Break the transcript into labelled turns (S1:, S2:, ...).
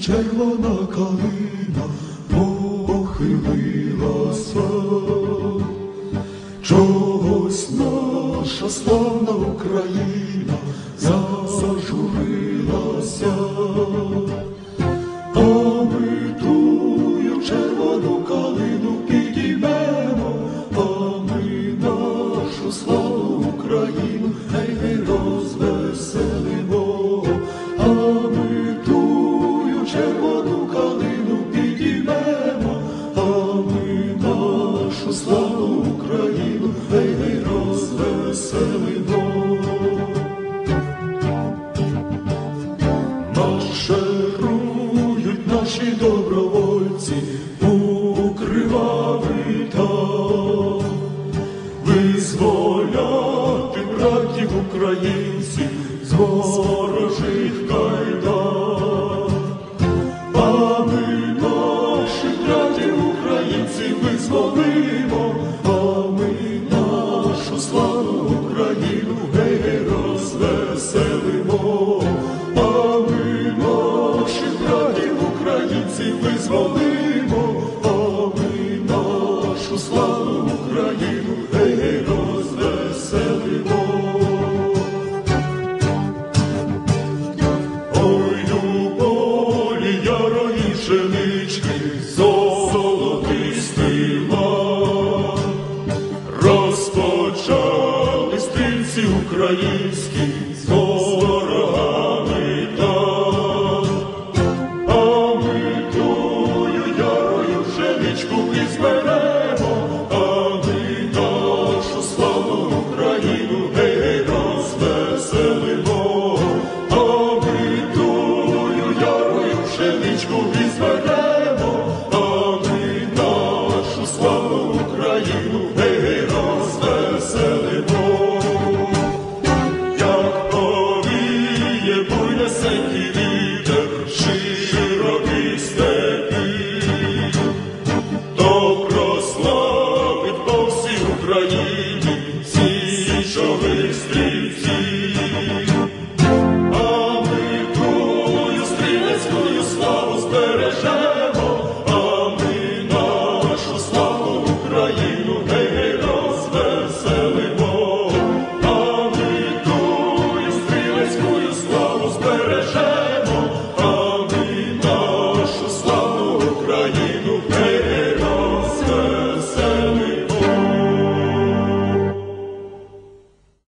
S1: червона калина похилилася, чогось наша славна Україна зажурилася, а ми тую червону калину підіймемо, а ми нашу славну Україну гей розвеселимо, а ми тую червону калину підіймемо, а ми нашу славну Україну гей розвеселимо. Марширують наші добровольці у кривавий тал, визволяти братів українців з ворожих кайдан. А ми наших братів українців визволимо, а ми нашу славну Україну гей розвеселимо. Українців визволимо, а ми нашу славну Україну гей розвеселимо. Ой, у полі ярої пшенички золотистий лан, розпочали стрільці українські з ворогами там. А ми тую ярою пшеничку і зберемо,